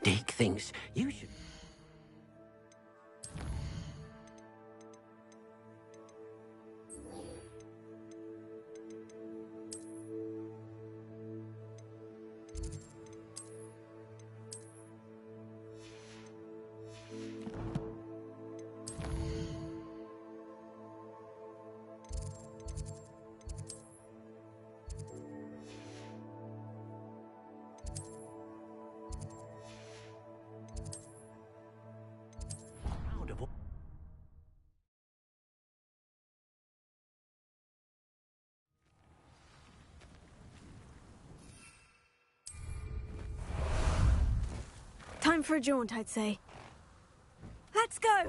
dig things. You should... Time for a jaunt, I'd say. Let's go!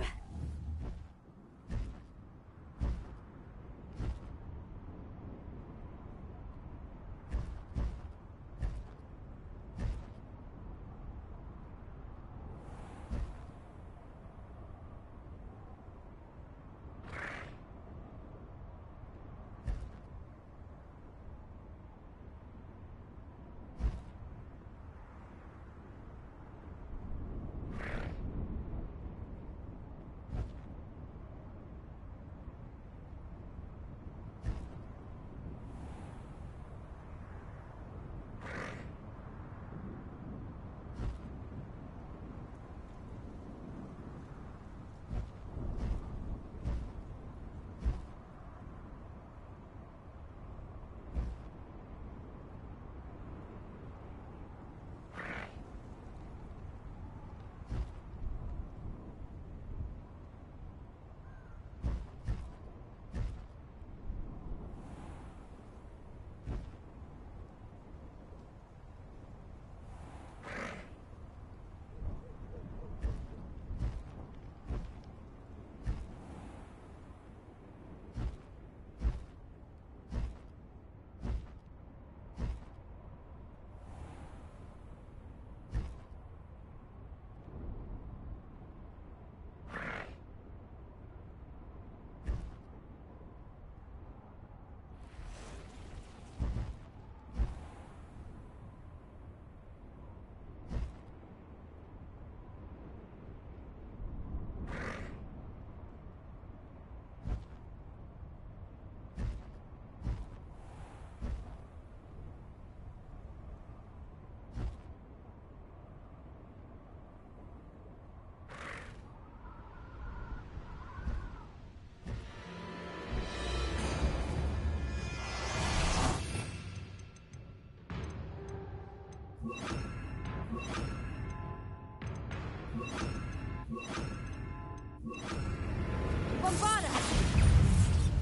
Bombarda!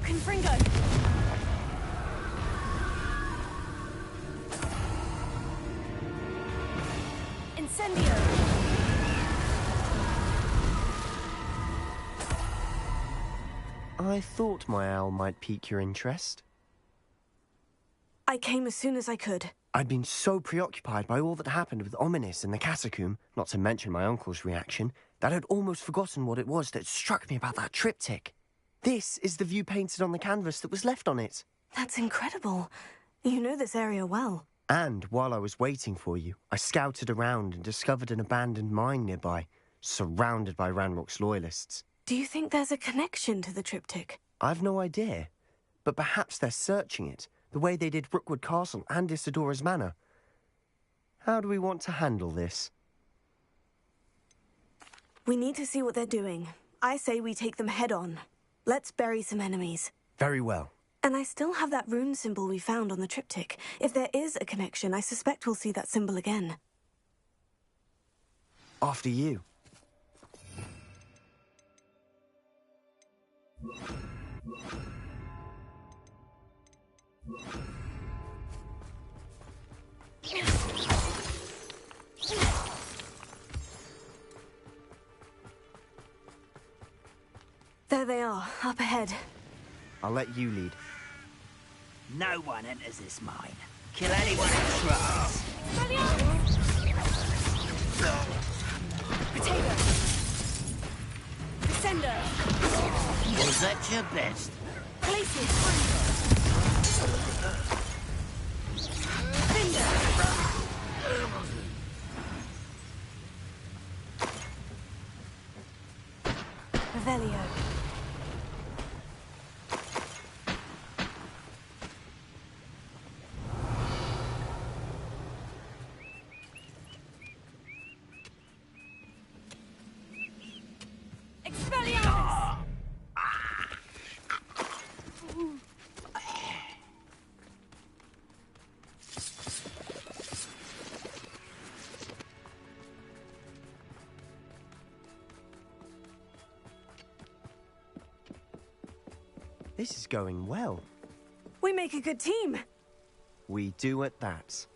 Confringo! Incendio! I thought my owl might pique your interest. I came as soon as I could. I'd been so preoccupied by all that happened with Ominis and the catacomb, not to mention my uncle's reaction, that I'd almost forgotten what it was that struck me about that triptych. This is the view painted on the canvas that was left on it. That's incredible. You know this area well. And while I was waiting for you, I scouted around and discovered an abandoned mine nearby, surrounded by Ranrock's loyalists. Do you think there's a connection to the triptych? I've no idea, but perhaps they're searching it, the way they did Rookwood Castle and Isidora's Manor. How do we want to handle this? We need to see what they're doing. I say we take them head on. Let's bury some enemies. Very well. And I still have that rune symbol we found on the triptych. If there is a connection, I suspect we'll see that symbol again. After you. There they are, up ahead. I'll let you lead. No one enters this mine. Kill anyone who tries. Potato! Descender! Was that your best? Glacius! Cinder! Revelio. This is going well. We make a good team. We do at that.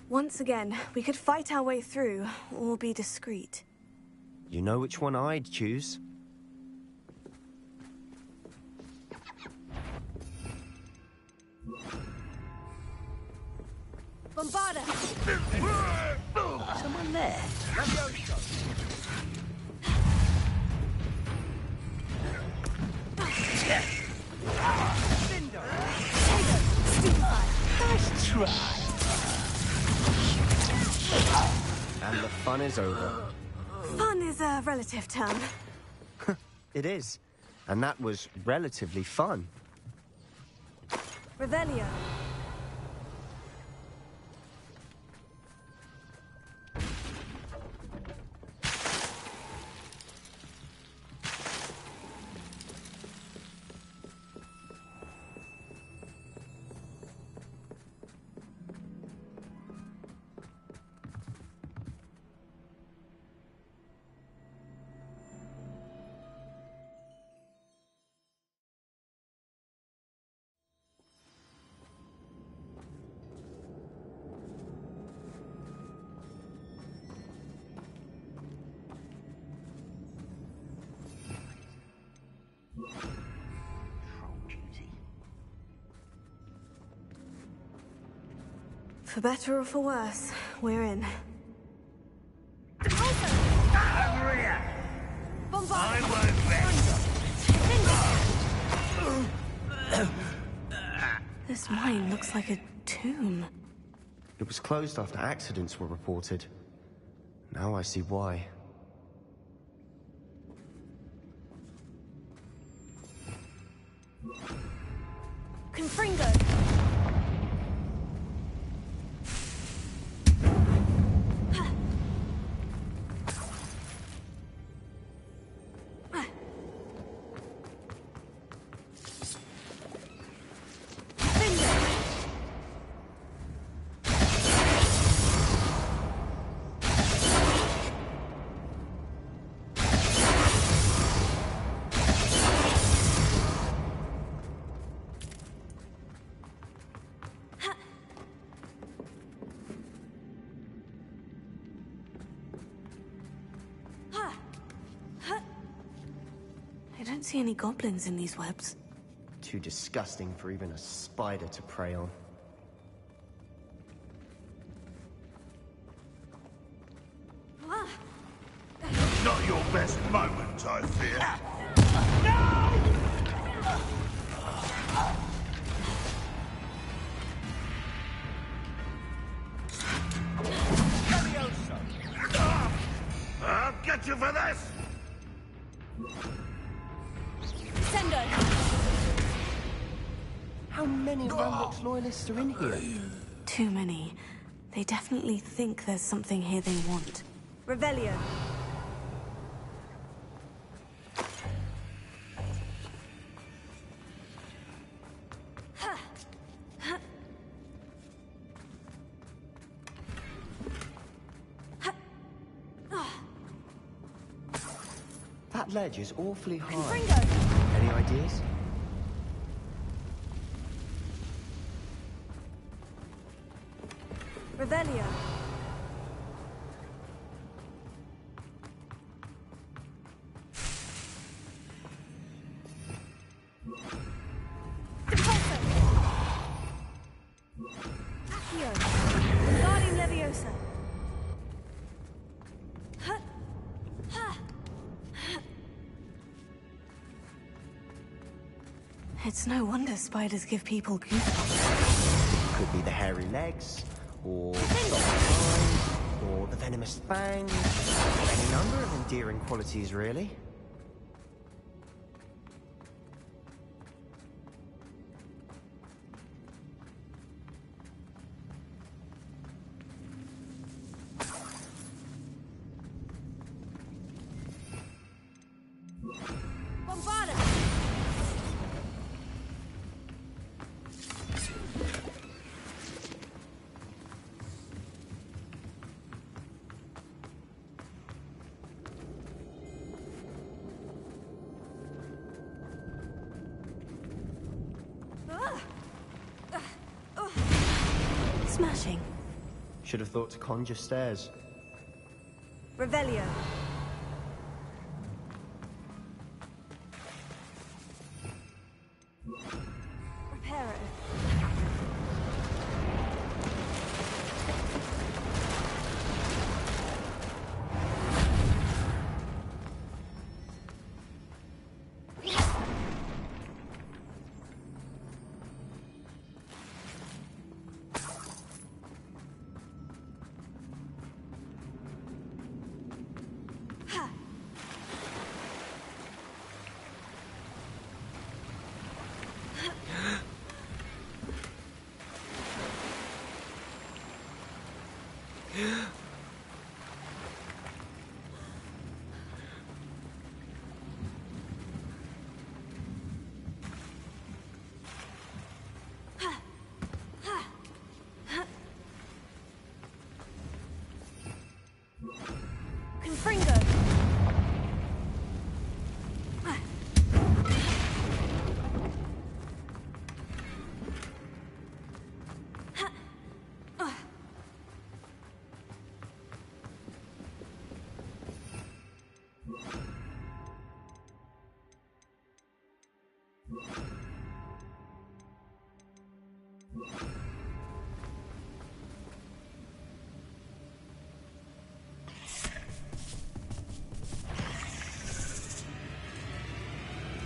Once again, we could fight our way through, or be discreet. You know which one I'd choose. Bombarda! Someone there. Nice try. And the fun is over. Fun is a relative term. It is. And that was relatively fun. Revelio. For better or for worse, we're in. Maria! I won't rest. This mine looks like a tomb. It was closed after accidents were reported. Now I see why. Confringo! I don't see any goblins in these webs. Too disgusting for even a spider to prey on. Not your best moment, I fear. I'll get you for this! How many Rambox loyalists are in here? Too many. They definitely think there's something here they want. Revelio. That ledge is awfully high. Confringo. Any ideas? Revelio. Accio. Guardian Leviosa. It's no wonder spiders give people goosebumps. Could be the hairy legs, or the eyes, or the venomous fangs. Any number of endearing qualities, really. Smashing. Should have thought to conjure stairs. Revelio. Reparo. Confringo.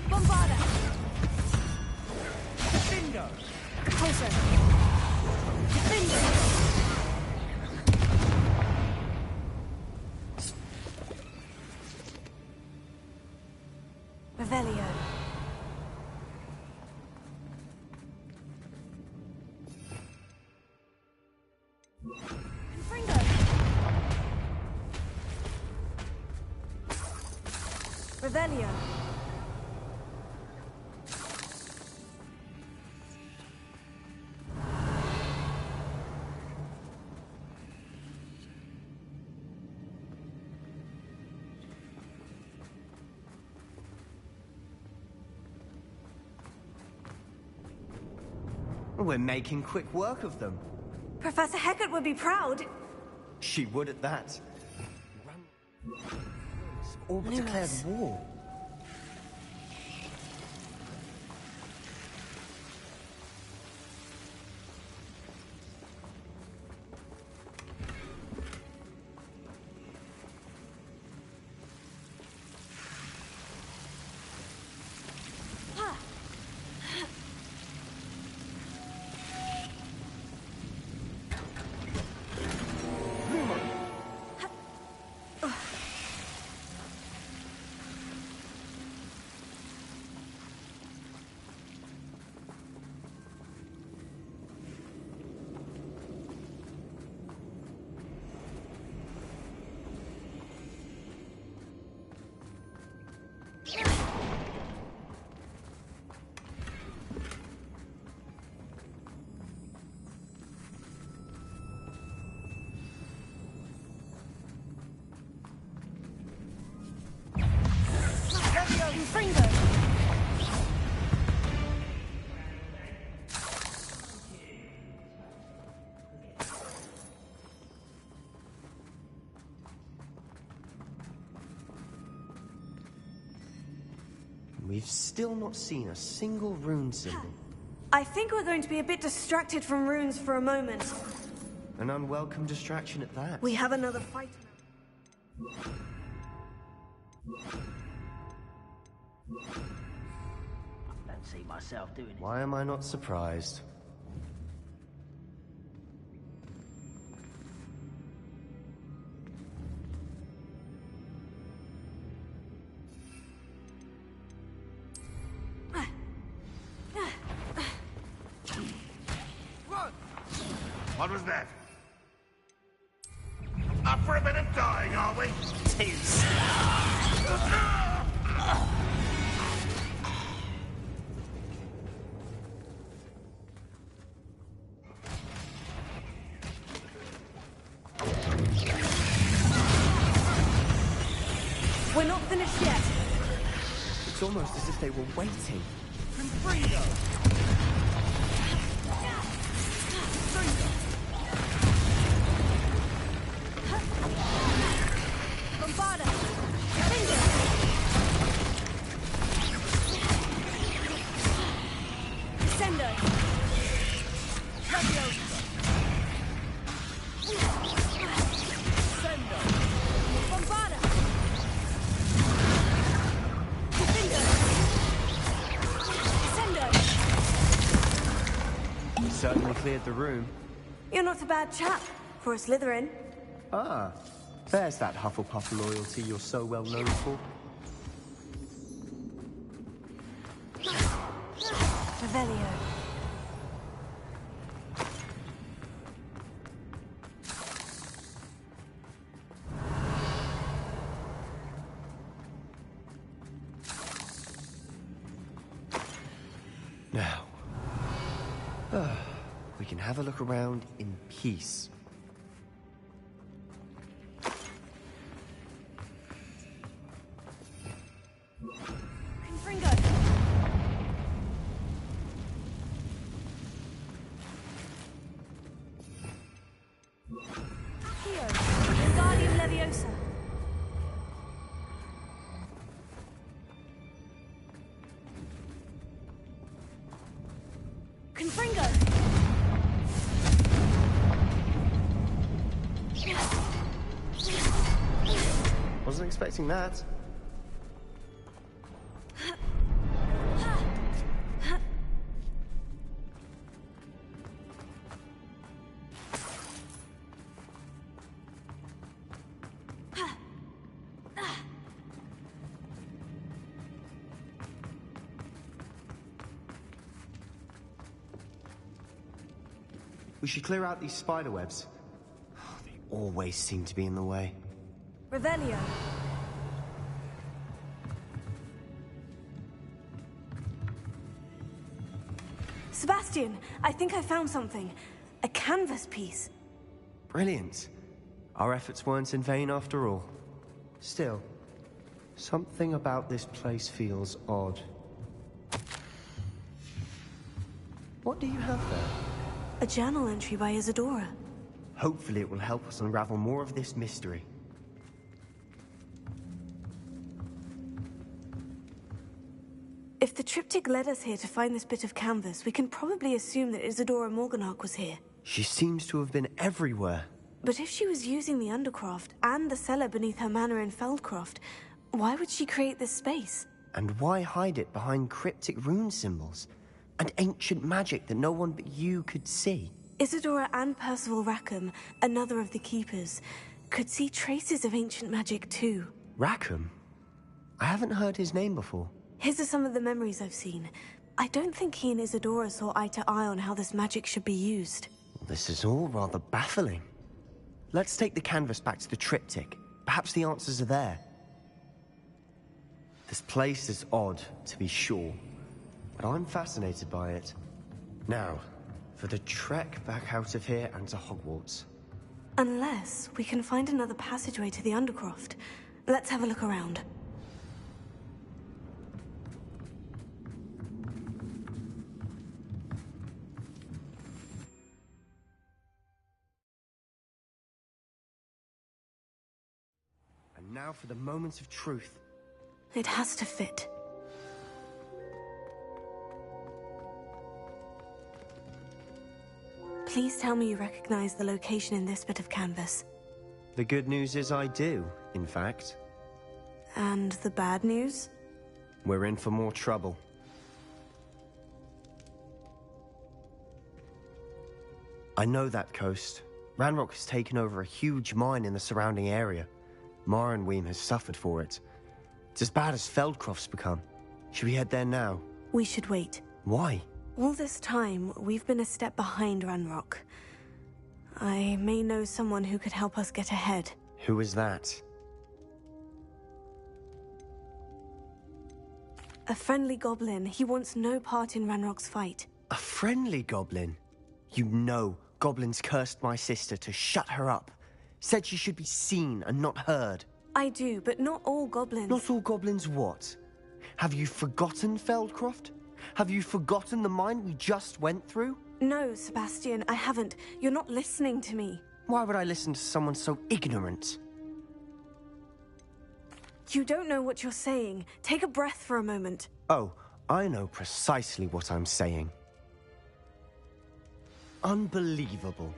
Bombarda! Bingo! Closer! Defender! Revelio. Confringo! Revelio. We're making quick work of them. Professor Hecat would be proud. She would at that. All but declared war. Confringo. We've still not seen a single rune symbol. I think we're going to be a bit distracted from runes for a moment. An unwelcome distraction at that. We have another fight. don't see myself doing it. Why am I not surprised? What was that? Up for a bit of dying, are we? Too slow. We're not finished yet. It's almost as if they were waiting. Bombarda! Descendo! Bombarda! Certainly cleared the room. You're not a bad chap for a Slytherin. Ah, there's that Hufflepuff loyalty you're so well known for. Revelio. Now, we can have a look around in peace. Confringo. Accio. Wingardium Leviosa. Confringo. Wasn't expecting that. We should clear out these spider webs. They always seem to be in the way. Revelio. Sebastian, I think I found something. A canvas piece. Brilliant. Our efforts weren't in vain after all. Still, something about this place feels odd. What do you have there? A journal entry by Isadora. Hopefully it will help us unravel more of this mystery. If the triptych led us here to find this bit of canvas, we can probably assume that Isadora Morganach was here. She seems to have been everywhere. But if she was using the Undercroft and the cellar beneath her manor in Feldcroft, why would she create this space? And why hide it behind cryptic rune symbols? And ancient magic that no one but you could see? Isadora and Percival Rackham, another of the Keepers, could see traces of ancient magic too. Rackham? I haven't heard his name before. His are some of the memories I've seen. I don't think he and Isadora saw eye to eye on how this magic should be used. This is all rather baffling. Let's take the canvas back to the triptych. Perhaps the answers are there. This place is odd, to be sure, but I'm fascinated by it. Now, for the trek back out of here and to Hogwarts. Unless we can find another passageway to the Undercroft. Let's have a look around. And now for the moment of truth. It has to fit. Please tell me you recognize the location in this bit of canvas. The good news is I do, in fact. And the bad news? We're in for more trouble. I know that coast. Ranrock has taken over a huge mine in the surrounding area. Morinweem has suffered for it. It's as bad as Feldcroft's become. Should we head there now? We should wait. Why? All this time, we've been a step behind Ranrock. I may know someone who could help us get ahead. Who is that? A friendly goblin. He wants no part in Ranrock's fight. A friendly goblin? You know goblins cursed my sister to shut her up. Said she should be seen and not heard. I do, but not all goblins. Not all goblins what? Have you forgotten Feldcroft? Have you forgotten the mine we just went through? No, Sebastian, I haven't. You're not listening to me. Why would I listen to someone so ignorant? You don't know what you're saying. Take a breath for a moment. Oh, I know precisely what I'm saying. Unbelievable.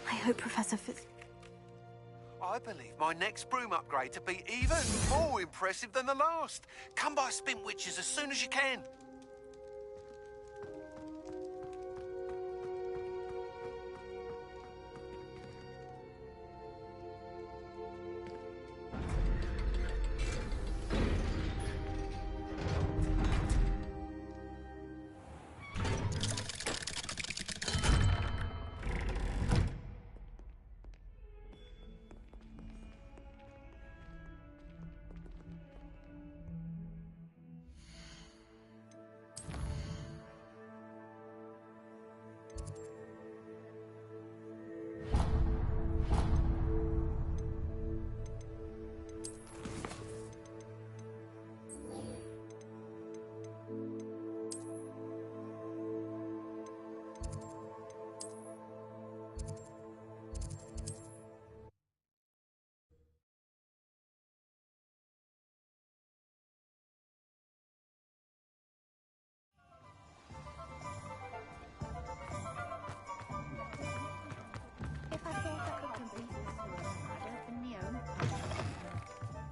I hope Professor Fitz... I believe my next broom upgrade to be even more impressive than the last. Come by Spintwitches as soon as you can.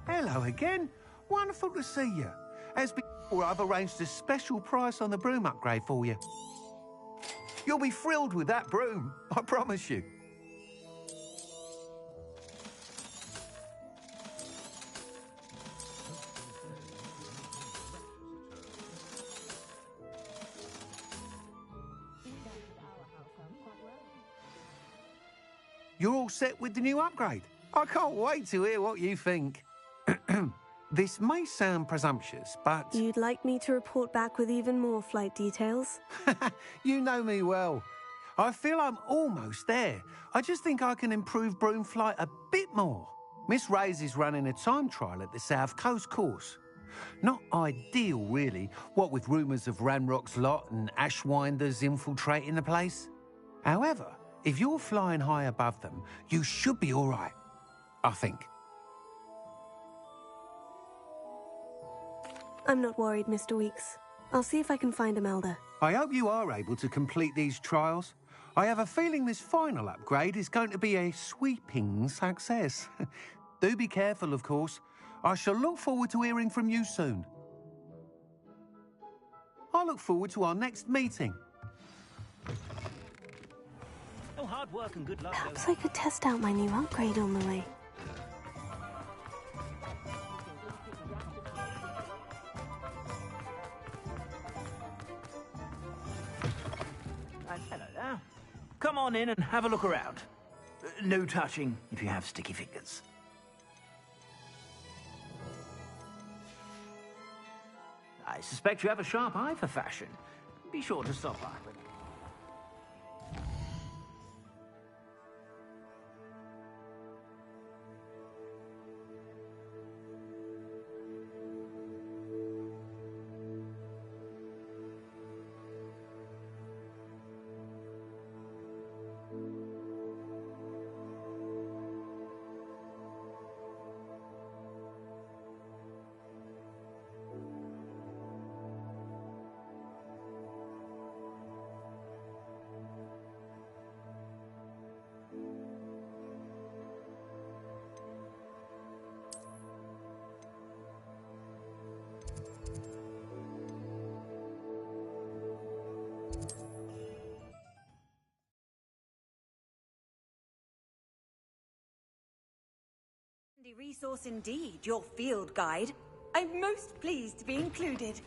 Hello again. Wonderful to see you. As before, I've arranged a special price on the broom upgrade for you. You'll be thrilled with that broom, I promise you. You're all set with the new upgrade. I can't wait to hear what you think. This may sound presumptuous, but... You'd like me to report back with even more flight details? You know me well. I feel I'm almost there. I just think I can improve broom flight a bit more. Miss Ray's is running a time trial at the South Coast course. Not ideal, really, what with rumours of Ranrock's lot and Ashwinders infiltrating the place. However, if you're flying high above them, you should be all right, I think. I'm not worried, Mr. Weeks. I'll see if I can find Imelda. I hope you are able to complete these trials. I have a feeling this final upgrade is going to be a sweeping success. Do be careful, of course. I shall look forward to hearing from you soon. I look forward to our next meeting. Oh, hard work and good luck. Perhaps I could test out my new upgrade on the way. Hello there. Come on in and have a look around. No touching if you have sticky fingers. I suspect you have a sharp eye for fashion. Be sure to stop by. Handy resource indeed, your field guide. I'm most pleased to be included.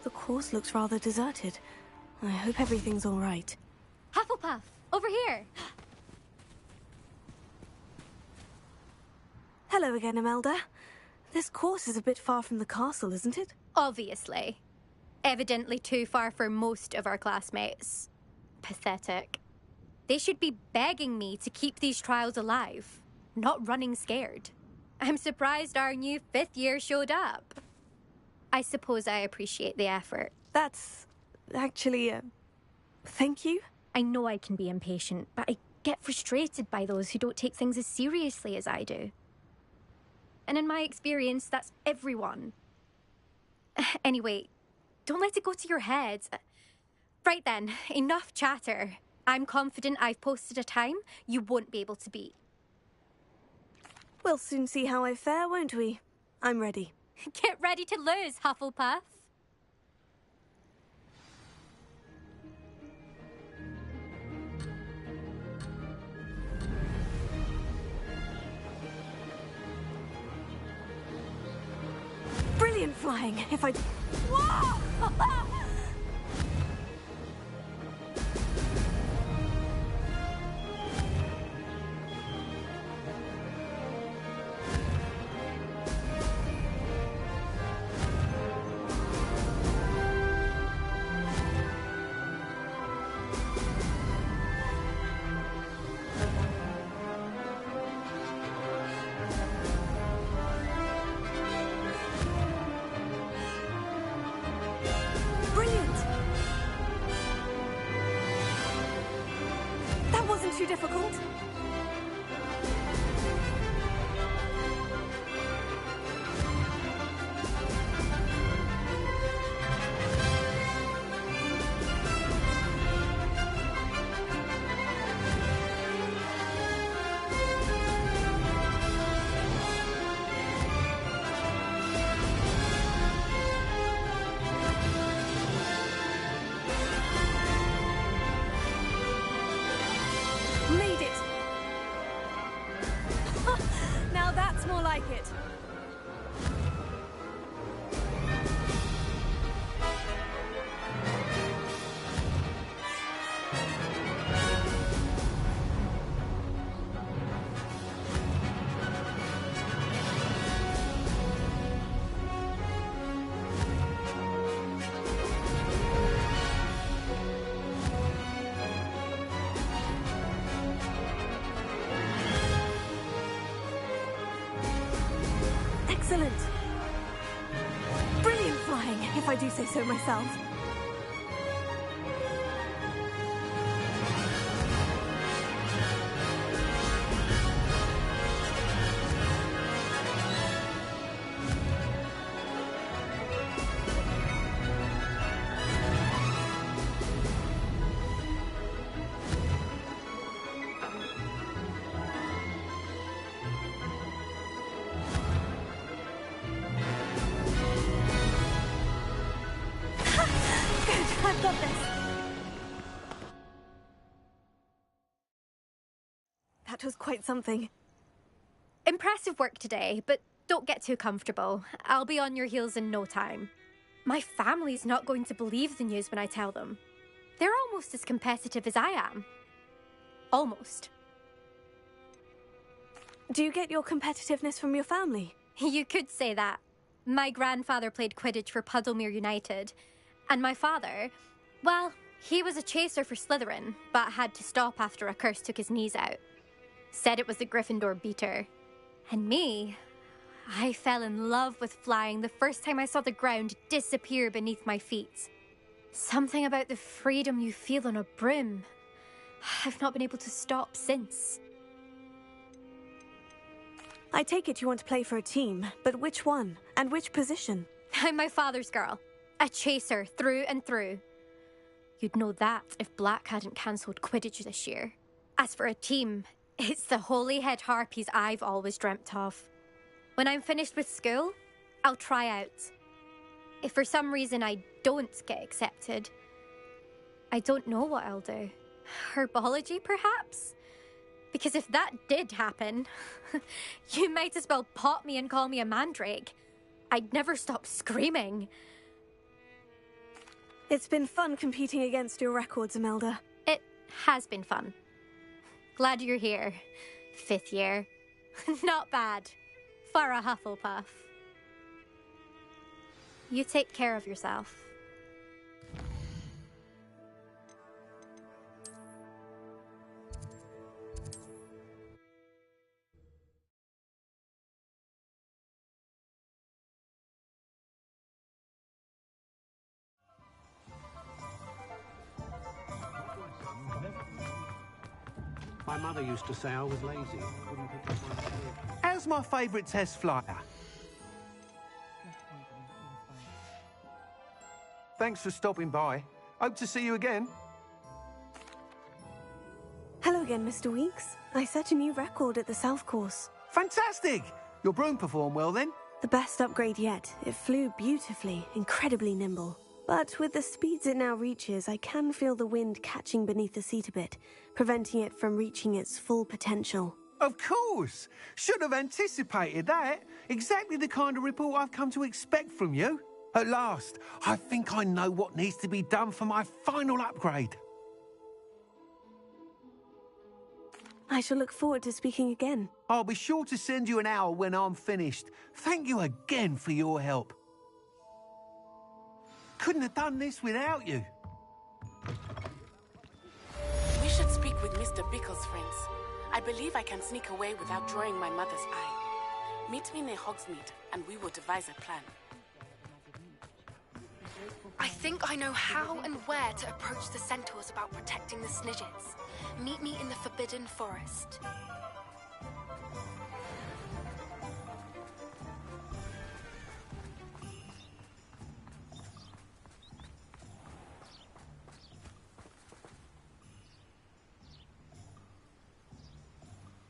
The course looks rather deserted. I hope everything's all right. Hufflepuff, over here. Hello again, Imelda. This course is a bit far from the castle, isn't it? Obviously. Evidently too far for most of our classmates. Pathetic. They should be begging me to keep these trials alive, not running scared. I'm surprised our new 5th year showed up. I suppose I appreciate the effort. That's actually, thank you. I know I can be impatient, but I get frustrated by those who don't take things as seriously as I do. And in my experience, that's everyone. Anyway, don't let it go to your head. Right then, enough chatter. I'm confident I've posted a time you won't be able to beat. We'll soon see how I fare, won't we? I'm ready. Get ready to lose, Hufflepuff. Brilliant flying, if I... Whoa! Too difficult? Made it! Now that's more like it. Excellent. Brilliant flying, if I do say so myself. I've got this. That was quite something. Impressive work today, but don't get too comfortable. I'll be on your heels in no time. My family's not going to believe the news when I tell them. They're almost as competitive as I am. Almost. Do you get your competitiveness from your family? You could say that. My grandfather played Quidditch for Puddlemere United. And my father, well, he was a chaser for Slytherin, but had to stop after a curse took his knees out. Said it was the Gryffindor beater. And me, I fell in love with flying the first time I saw the ground disappear beneath my feet. Something about the freedom you feel on a broom. I've not been able to stop since. I take it you want to play for a team, but which one? And which position? I'm my father's girl. A chaser through and through. You'd know that if Black hadn't cancelled Quidditch this year. As for a team, it's the Holyhead Harpies I've always dreamt of. When I'm finished with school, I'll try out. If for some reason I don't get accepted, I don't know what I'll do. Herbology, perhaps? Because if that did happen, you might as well pot me and call me a mandrake. I'd never stop screaming. It's been fun competing against your records, Imelda. It has been fun. Glad you're here. 5th year. Not bad. For a Hufflepuff. You take care of yourself. My mother used to say I was lazy. Wouldn't pick up my food. How's my favourite test flyer? Thanks for stopping by. Hope to see you again. Hello again, Mr. Weeks. I set a new record at the South Course. Fantastic! Your broom performed well then? The best upgrade yet. It flew beautifully, incredibly nimble. But with the speeds it now reaches, I can feel the wind catching beneath the seat a bit, preventing it from reaching its full potential. Of course! Should have anticipated that. Exactly the kind of report I've come to expect from you. At last, I think I know what needs to be done for my final upgrade. I shall look forward to speaking again. I'll be sure to send you an hour when I'm finished. Thank you again for your help. Couldn't have done this without you. We should speak with Mr. Bickle's friends. I believe I can sneak away without drawing my mother's eye. Meet me near Hogsmeade, and we will devise a plan. I think I know how and where to approach the centaurs about protecting the Snidgets. Meet me in the Forbidden Forest.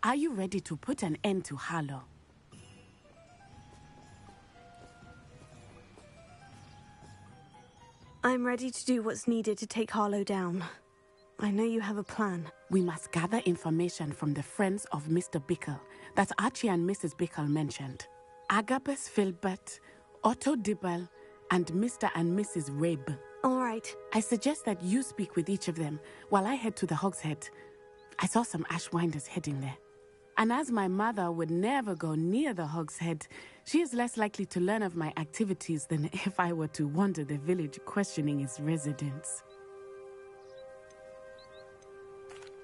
Are you ready to put an end to Harlow? I'm ready to do what's needed to take Harlow down. I know you have a plan. We must gather information from the friends of Mr. Bickle that Archie and Mrs. Bickle mentioned. Agabus Filbert, Otto Dibble, and Mr. and Mrs. Rabe. All right. I suggest that you speak with each of them while I head to the Hogshead. I saw some Ashwinders heading there. And as my mother would never go near the Hogshead, she is less likely to learn of my activities than if I were to wander the village questioning its residents.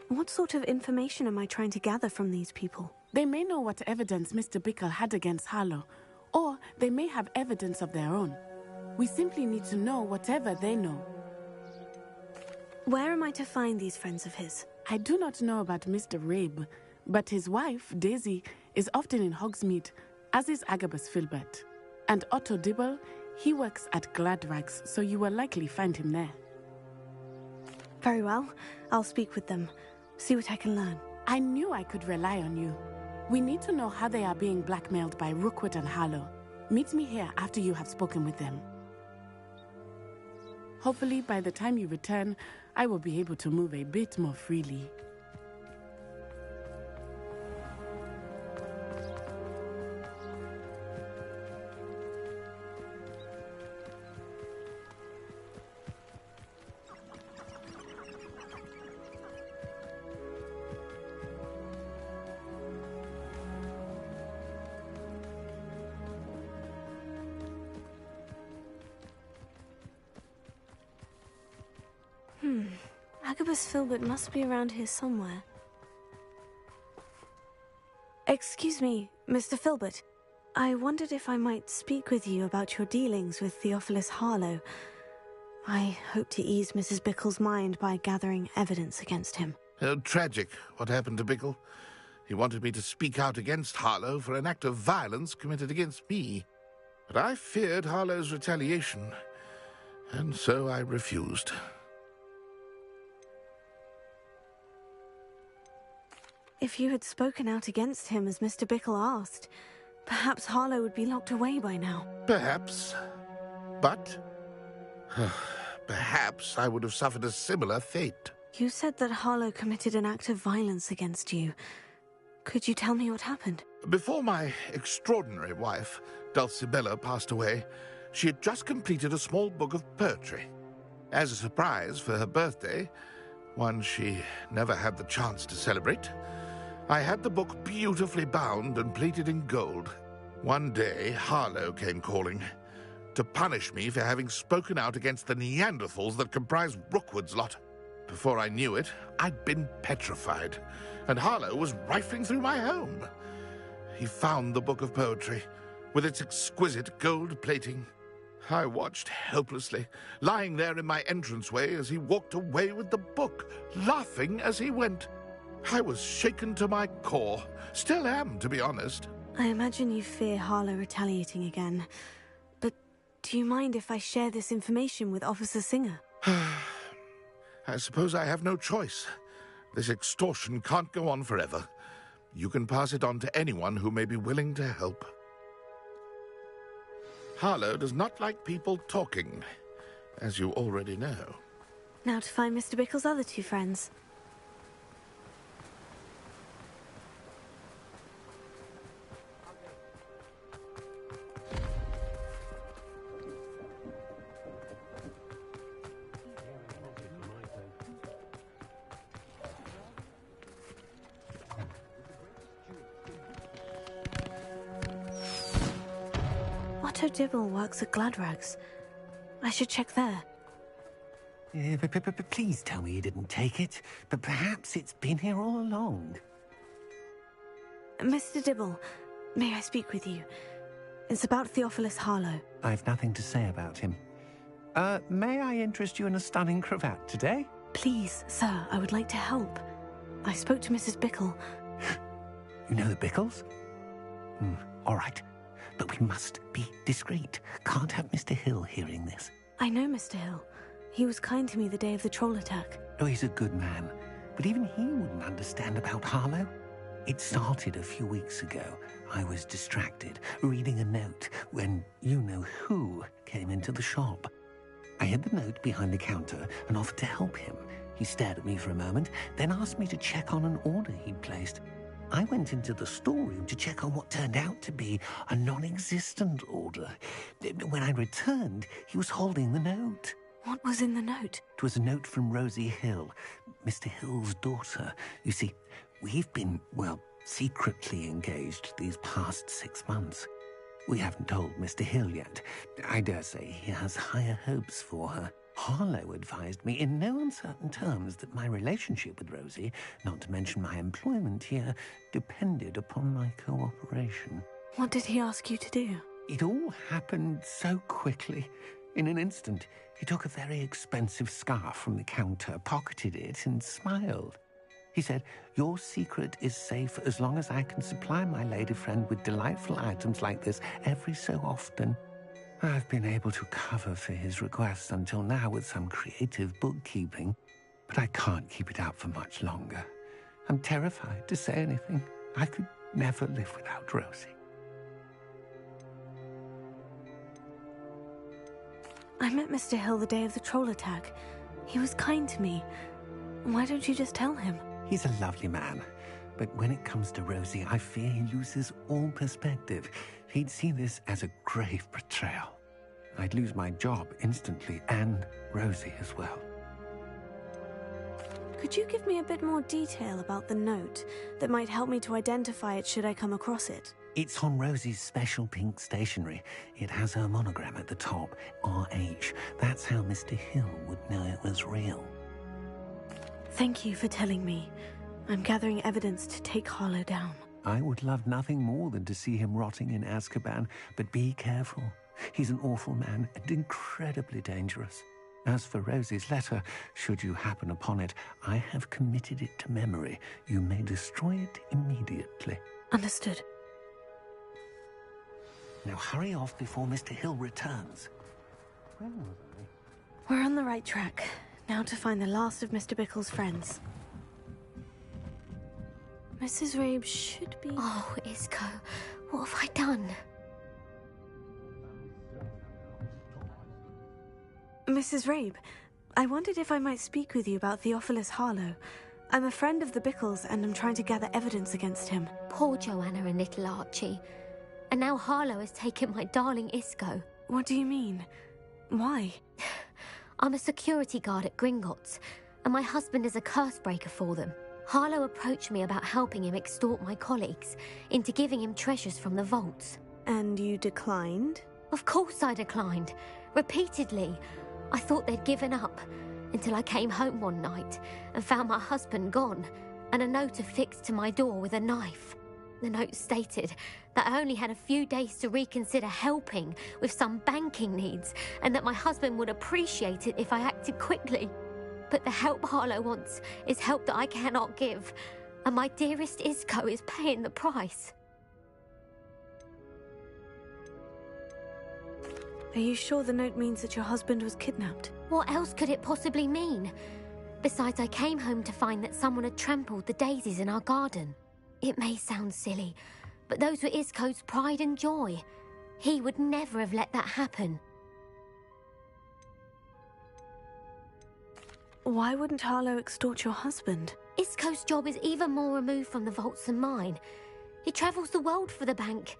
What sort of information am I trying to gather from these people? They may know what evidence Mr. Bickle had against Harlow, or they may have evidence of their own. We simply need to know whatever they know. Where am I to find these friends of his? I do not know about Mr. Rabe, but his wife, Daisy, is often in Hogsmeade, as is Agabus Filbert. And Otto Dibble, he works at Gladrags, so you will likely find him there. Very well. I'll speak with them. See what I can learn. I knew I could rely on you. We need to know how they are being blackmailed by Rookwood and Harlow. Meet me here after you have spoken with them. Hopefully, by the time you return, I will be able to move a bit more freely. Agabus Filbert must be around here somewhere. Excuse me, Mr. Filbert. I wondered if I might speak with you about your dealings with Theophilus Harlow. I hope to ease Mrs. Bickle's mind by gathering evidence against him. Tragic, what happened to Bickle. He wanted me to speak out against Harlow for an act of violence committed against me. But I feared Harlow's retaliation, and so I refused. If you had spoken out against him as Mr. Bickle asked, perhaps Harlow would be locked away by now. Perhaps. But perhaps I would have suffered a similar fate. You said that Harlow committed an act of violence against you. Could you tell me what happened? Before my extraordinary wife, Dulcibella, passed away, she had just completed a small book of poetry. As a surprise for her birthday, one she never had the chance to celebrate, I had the book beautifully bound and plated in gold. One day, Harlow came calling to punish me for having spoken out against the Neanderthals that comprise Rookwood's lot. Before I knew it, I'd been petrified, and Harlow was rifling through my home. He found the book of poetry, with its exquisite gold plating. I watched helplessly, lying there in my entranceway as he walked away with the book, laughing as he went. I was shaken to my core. Still am, to be honest. I imagine you fear Harlow retaliating again. But do you mind if I share this information with Officer Singer? I suppose I have no choice. This extortion can't go on forever. You can pass it on to anyone who may be willing to help. Harlow does not like people talking, as you already know. Now to find Mr. Bickle's other two friends. Otto Dibble works at Gladrags. I should check there. Please tell me you didn't take it. But perhaps it's been here all along. Mr. Dibble, may I speak with you? It's about Theophilus Harlow. I've nothing to say about him. May I interest you in a stunning cravat today? Please, sir, I would like to help. I spoke to Mrs. Bickle. You know the Bickles? All right. But we must be discreet. Can't have Mr. Hill hearing this. I know Mr. Hill. He was kind to me the day of the troll attack. Oh, he's a good man. But even he wouldn't understand about Harlow. It started a few weeks ago. I was distracted, reading a note, when you-know-who came into the shop. I hid the note behind the counter and offered to help him. He stared at me for a moment, then asked me to check on an order he'd placed. I went into the storeroom to check on what turned out to be a non-existent order. When I returned, he was holding the note. What was in the note? It was a note from Rosie Hill, Mr. Hill's daughter. You see, we've been, secretly engaged these past 6 months. We haven't told Mr. Hill yet. I dare say he has higher hopes for her. Harlow advised me in no uncertain terms that my relationship with Rosie, not to mention my employment here, depended upon my cooperation. What did he ask you to do? It all happened so quickly. In an instant, he took a very expensive scarf from the counter, pocketed it, and smiled. He said, "Your secret is safe as long as I can supply my lady friend with delightful items like this every so often." I've been able to cover for his request until now with some creative bookkeeping, but I can't keep it up for much longer. I'm terrified to say anything. I could never live without Rosie. I met Mr. Hill the day of the troll attack. He was kind to me. Why don't you just tell him? He's a lovely man, but when it comes to Rosie, I fear he loses all perspective. He'd see this as a grave betrayal. I'd lose my job instantly, and Rosie as well. Could you give me a bit more detail about the note that might help me to identify it should I come across it? It's on Rosie's special pink stationery. It has her monogram at the top, RH. That's how Mr. Hill would know it was real. Thank you for telling me. I'm gathering evidence to take Harlow down. I would love nothing more than to see him rotting in Azkaban, but be careful. He's an awful man and incredibly dangerous. As for Rosie's letter, should you happen upon it, I have committed it to memory. You may destroy it immediately. Understood. Now hurry off before Mr. Hill returns. Where was I? We're on the right track. Now to find the last of Mr. Bickle's friends. Mrs. Rabe should be... Oh, Isco, what have I done? Mrs. Rabe, I wondered if I might speak with you about Theophilus Harlow. I'm a friend of the Bickles and I'm trying to gather evidence against him. Poor Joanna and little Archie. And now Harlow has taken my darling Isco. What do you mean? Why? I'm a security guard at Gringotts, and my husband is a curse breaker for them. Harlow approached me about helping him extort my colleagues into giving him treasures from the vaults. And you declined? Of course I declined. Repeatedly. I thought they'd given up, until I came home one night and found my husband gone, and a note affixed to my door with a knife. The note stated that I only had a few days to reconsider helping with some banking needs, and that my husband would appreciate it if I acted quickly. But the help Harlow wants is help that I cannot give, and my dearest Isco is paying the price. Are you sure the note means that your husband was kidnapped? What else could it possibly mean? Besides, I came home to find that someone had trampled the daisies in our garden. It may sound silly, but those were Isco's pride and joy. He would never have let that happen. Why wouldn't Harlow extort your husband? Isco's job is even more removed from the vaults than mine. He travels the world for the bank.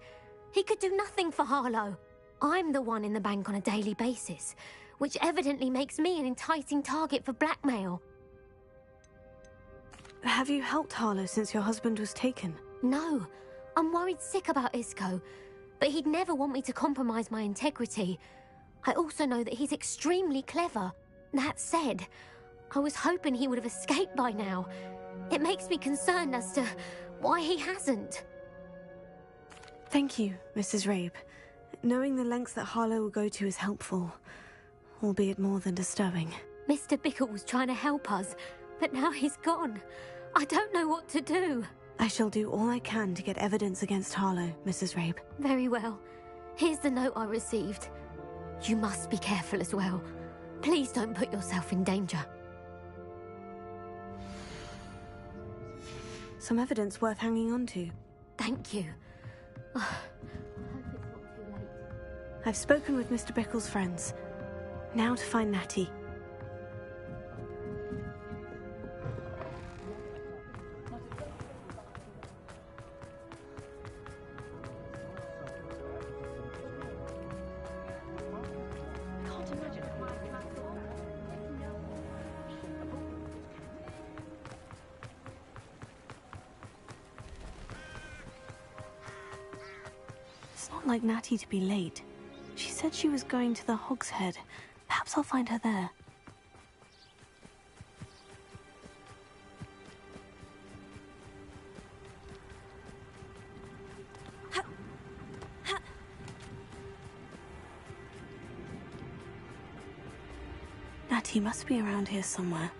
He could do nothing for Harlow. I'm the one in the bank on a daily basis, which evidently makes me an enticing target for blackmail. Have you helped Harlow since your husband was taken? No. I'm worried sick about Isco, but he'd never want me to compromise my integrity. I also know that he's extremely clever. That said, I was hoping he would have escaped by now. It makes me concerned as to why he hasn't. Thank you, Mrs. Rabe. Knowing the lengths that Harlow will go to is helpful, albeit more than disturbing. Mr. Bickle was trying to help us, but now he's gone. I don't know what to do. I shall do all I can to get evidence against Harlow, Mrs. Rabe. Very well. Here's the note I received. You must be careful as well. Please don't put yourself in danger. Some evidence worth hanging on to. Thank you. I've spoken with Mr. Bickle's friends. Now to find Natty. It's not like Natty to be late. She said she was going to the Hog's Head. Perhaps I'll find her there. Natty must be around here somewhere.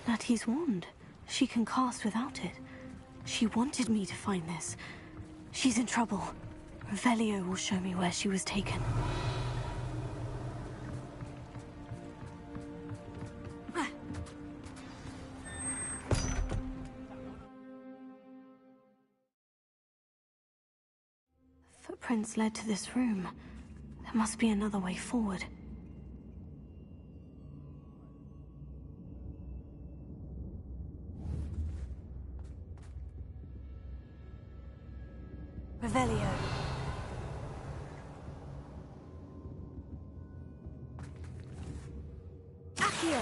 Natty's wand. She can cast without it. She wanted me to find this. She's in trouble. Revelio will show me where she was taken. Footprints led to this room. There must be another way forward. Revelio. Accio.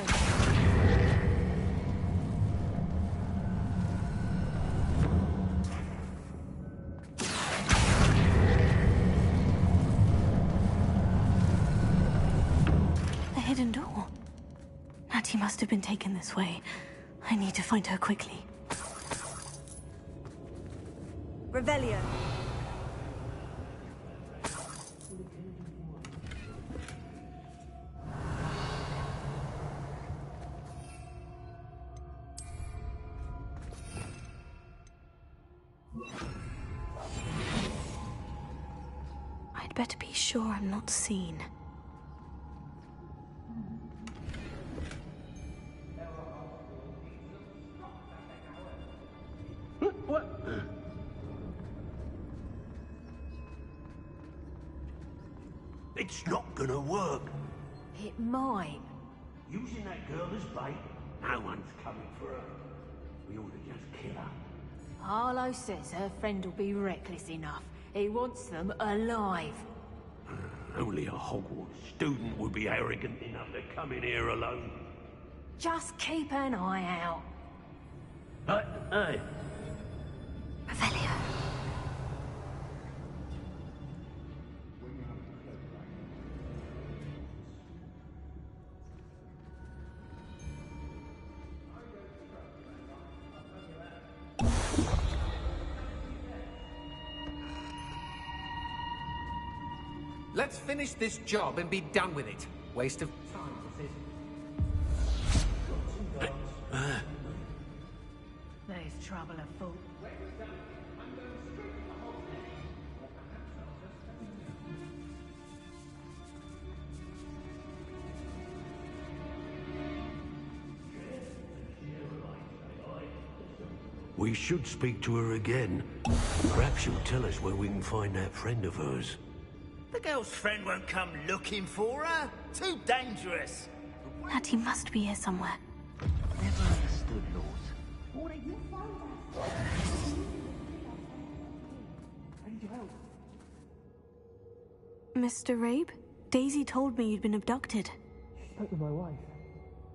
must have been taken this way. I need to find her quickly. Revelio. I'd better be sure I'm not seen. What? It's not gonna work. It might. Using that girl as bait, no one's coming for her. We ought to just kill her. Harlow says her friend will be reckless enough. He wants them alive. Only a Hogwarts student would be arrogant enough to come in here alone. Just keep an eye out. Hey. Revelio. Let's finish this job and be done with it. Waste of time, this is. There's trouble afoot. We should speak to her again. Perhaps she'll tell us where we can find that friend of hers. The girl's friend won't come looking for her. Too dangerous. Natty must be here somewhere. Never understood, Lord. Mr. Rabe? Daisy told me you'd been abducted. She spoke with my wife.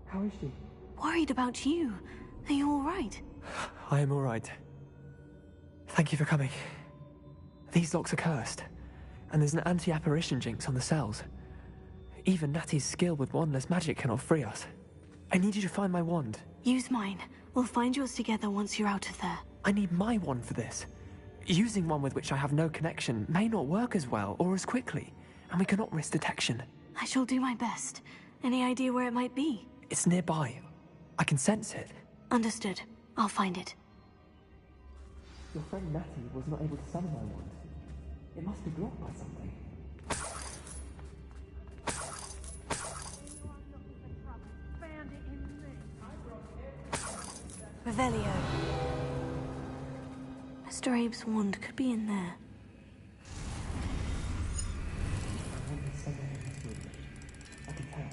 How is she? Worried about you. Are you all right? I am all right. Thank you for coming. These locks are cursed, and there's an anti-apparition jinx on the cells. Even Natty's skill with wandless magic cannot free us. I need you to find my wand. Use mine. We'll find yours together once you're out of there. I need my wand for this. Using one with which I have no connection may not work as well or as quickly, and we cannot risk detection. I shall do my best. Any idea where it might be? It's nearby. I can sense it. Understood. I'll find it. Your friend Natty was not able to summon my wand. It must be blocked by something. Revelio. Mr. Abe's wand could be in there. I can tell.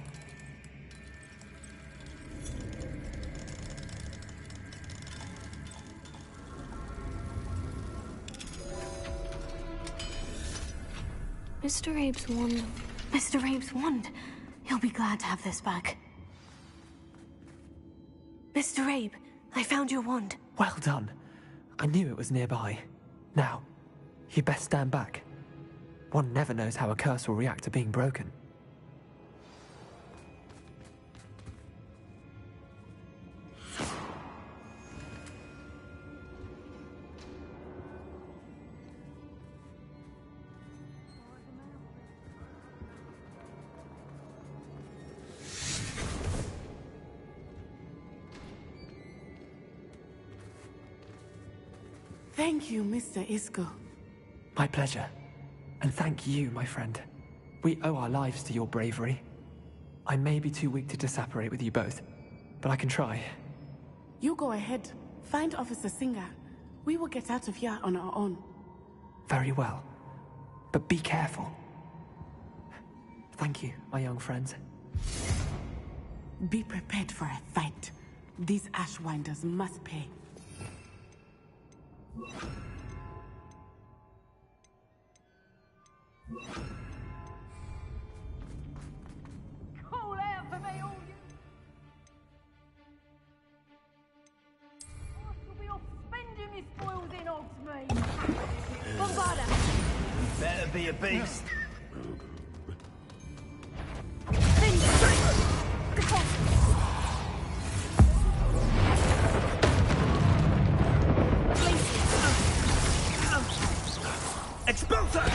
Mr. Abe's wand. Mr. Abe's wand. He'll be glad to have this back. Mr. Abe, I found your wand. Well done. I knew it was nearby. Now, you best stand back. One never knows how a curse will react to being broken. Thank you, Mr. Isco. My pleasure. And thank you, my friend. We owe our lives to your bravery. I may be too weak to disapparate with you both, but I can try. You go ahead. Find Officer Singer. We will get out of here on our own. Very well. But be careful. Thank you, my young friends. Be prepared for a fight. These Ashwinders must pay. Call out for me, all you! I shall be off spending my spoils in odds, me! Bombarda! Better be a beast. Counter!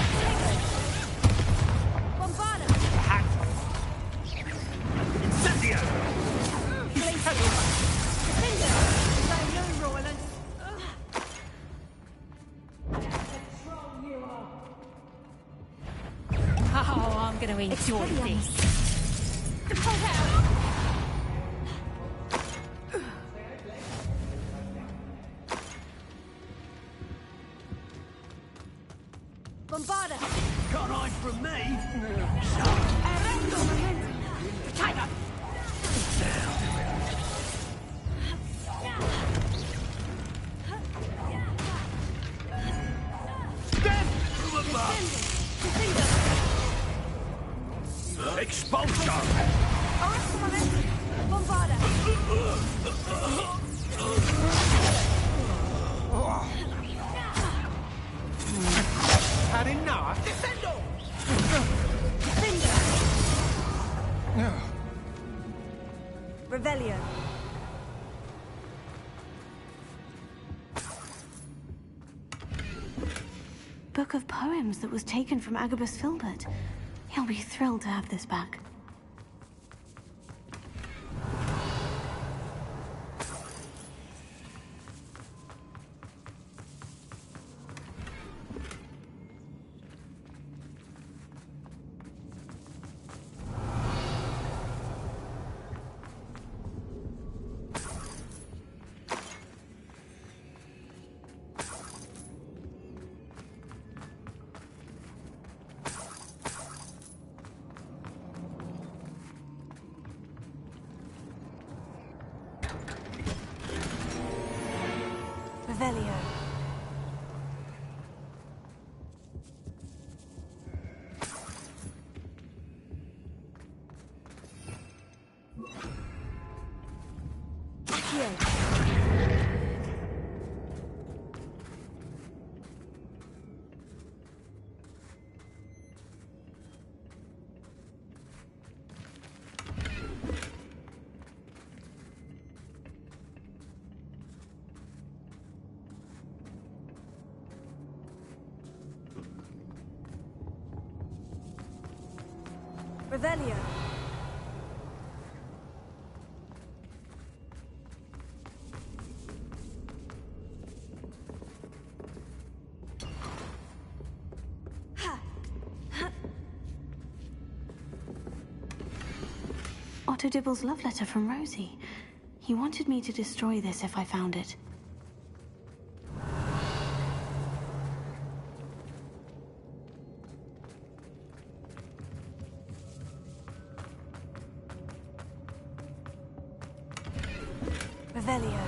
Bombarda! Incendio! Oh, I'm going to enjoy this. Hold out! Bombarda! Can't hide from me! Tiger! Expulsion! Bombarda! Had enough? Defendo! Revelio. Book of poems that was taken from Agabus Filbert. He'll be thrilled to have this back. Revelio. Revelio. Otto Dibble's love letter from Rosie. He wanted me to destroy this if I found it. Revelio.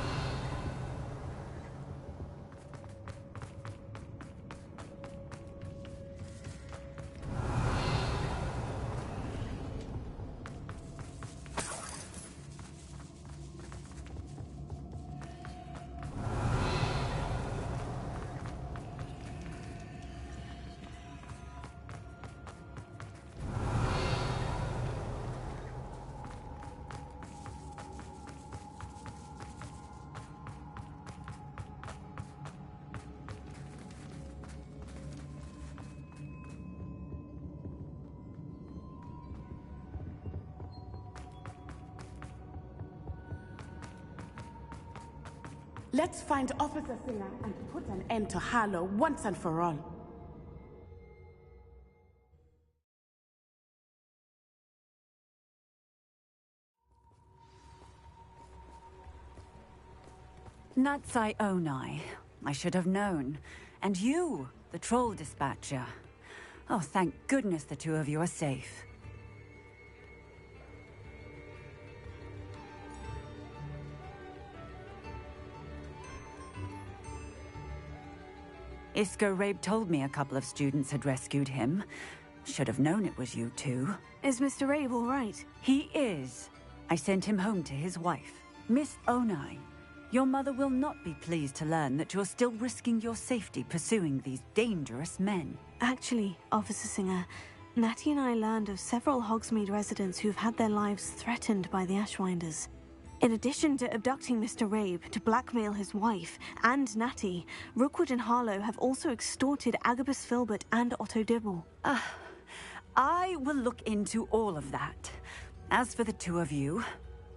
Let's find Officer Singer and put an end to Harlow once and for all. Natsai Onai. I should have known. And you, the troll dispatcher. Oh, thank goodness the two of you are safe. Isco Rabe told me a couple of students had rescued him. Should have known it was you two. Is Mr. Rabe all right? He is. I sent him home to his wife. Miss Onai, your mother will not be pleased to learn that you're still risking your safety pursuing these dangerous men. Actually, Officer Singer, Natty and I learned of several Hogsmeade residents who've had their lives threatened by the Ashwinders. In addition to abducting Mr. Rabe to blackmail his wife and Natty, Rookwood and Harlow have also extorted Agabus Filbert and Otto Dibble. I will look into all of that. As for the two of you,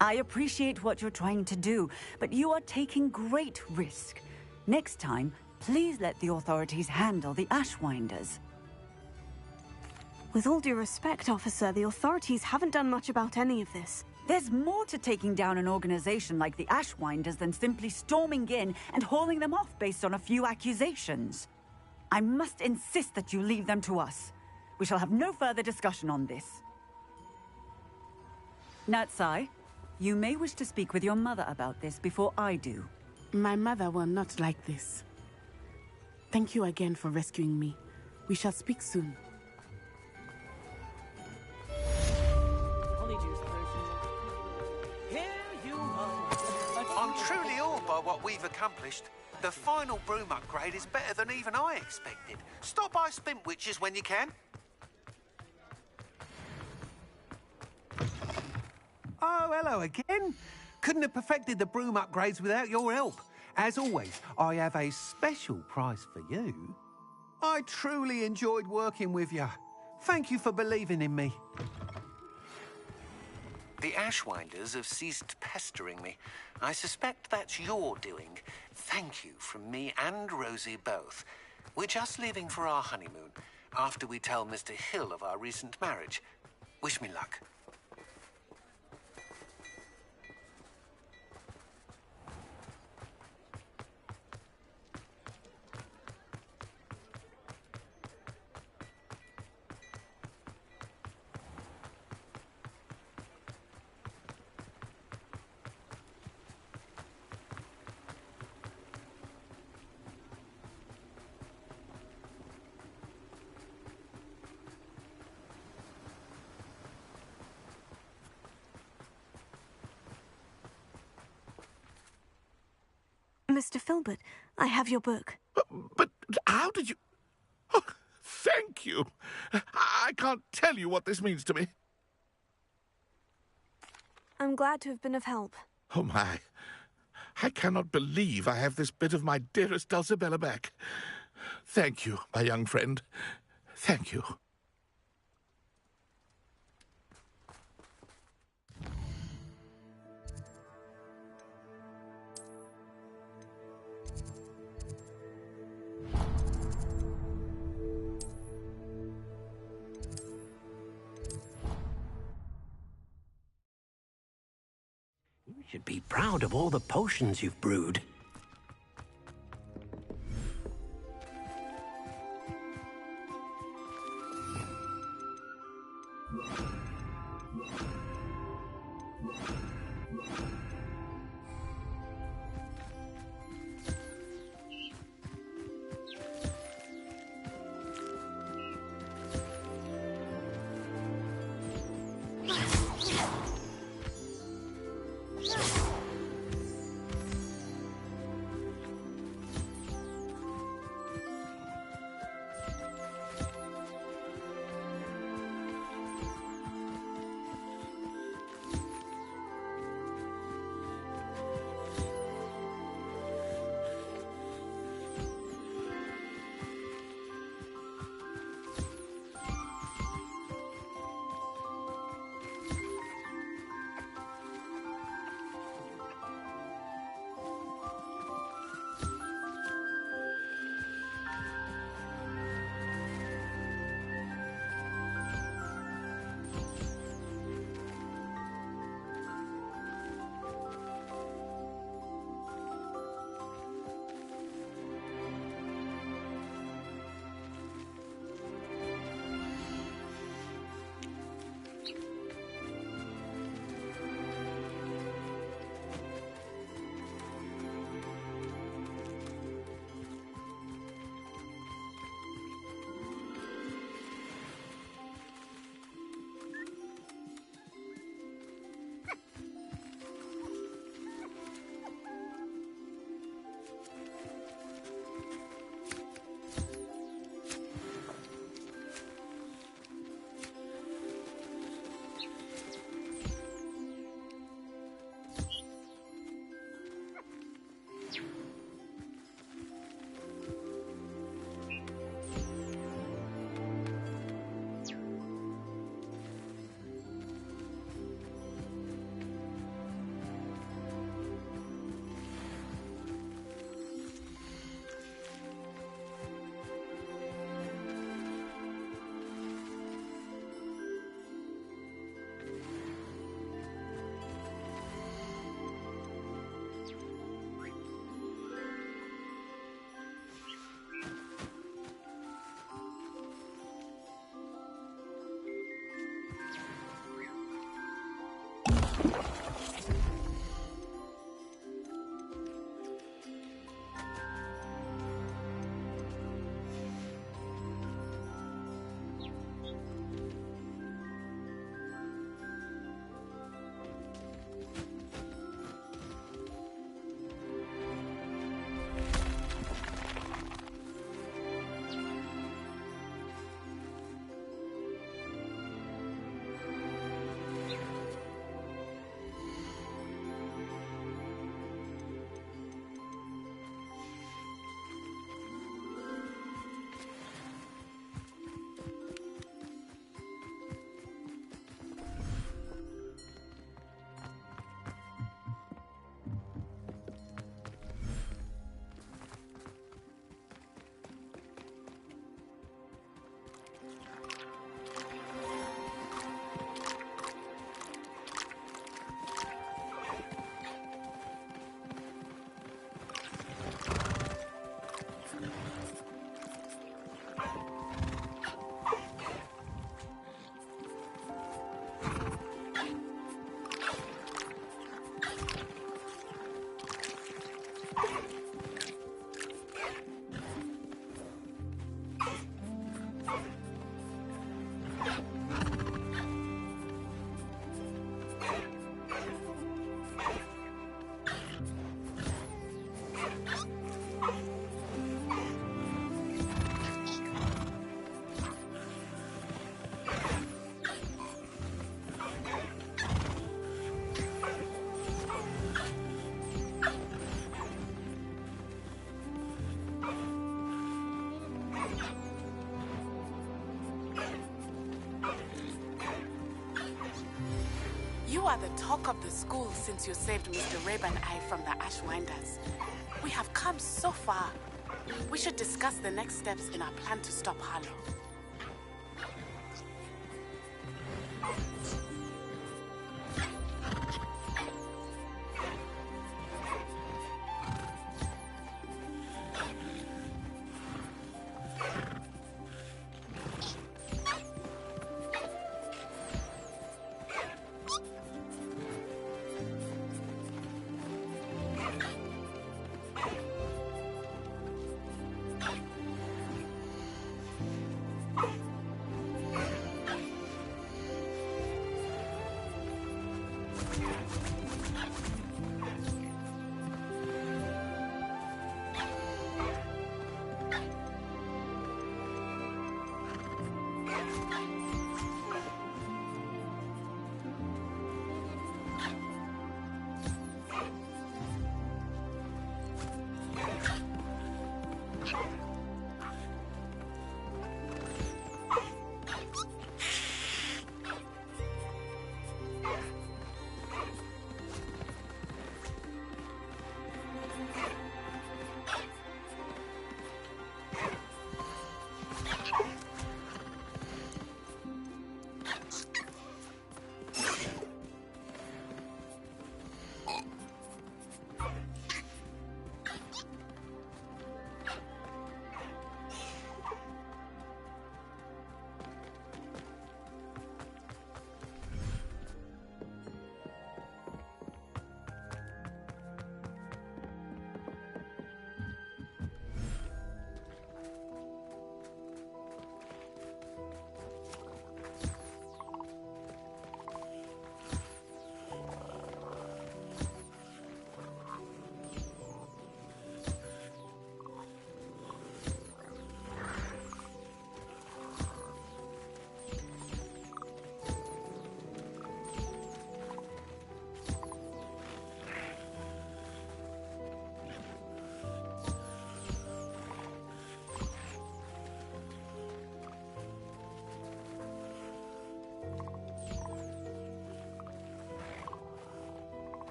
I appreciate what you're trying to do, but you are taking great risk. Next time, please let the authorities handle the Ashwinders. With all due respect, officer, the authorities haven't done much about any of this. There's more to taking down an organization like the Ashwinders than simply storming in and hauling them off based on a few accusations. I must insist that you leave them to us. We shall have no further discussion on this. Natsai, you may wish to speak with your mother about this before I do. My mother will not like this. Thank you again for rescuing me. We shall speak soon. I'm truly awed by what we've accomplished. The final broom upgrade is better than even I expected. Stop by Spintwitches when you can. Oh, hello again. Couldn't have perfected the broom upgrades without your help. As always, I have a special prize for you. I truly enjoyed working with you. Thank you for believing in me. The Ashwinders have ceased pestering me. I suspect that's your doing. Thank you from me and Rosie both. We're just leaving for our honeymoon, after we tell Mr. Hill of our recent marriage. Wish me luck. Mr. Filbert, I have your book. But how did you... Oh, thank you. I can't tell you what this means to me. I'm glad to have been of help. Oh, my. I cannot believe I have this bit of my dearest Dulcibella back. Thank you, my young friend. Thank you. You should be proud of all the potions you've brewed. You are the talk of the school since you saved Mr. Rabe and I from the Ashwinders. We have come so far. We should discuss the next steps in our plan to stop Harlow.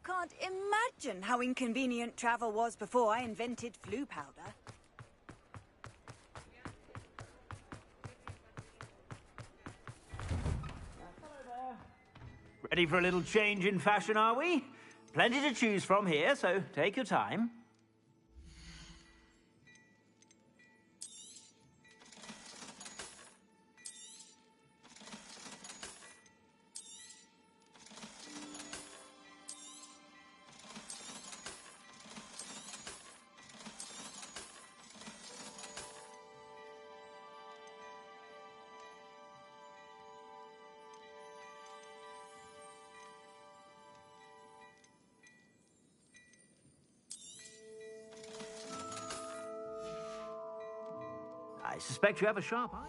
can't imagine how inconvenient travel was before I invented flu powder. Ready for a little change in fashion, are we? Plenty to choose from here, so take your time. I suspect you have a sharp eye.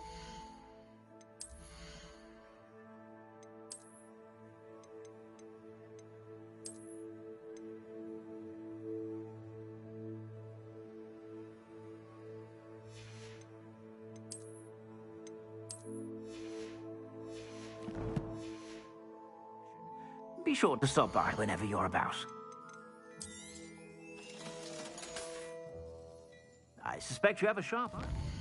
Be sure to stop by whenever you're about. I suspect you have a sharp eye.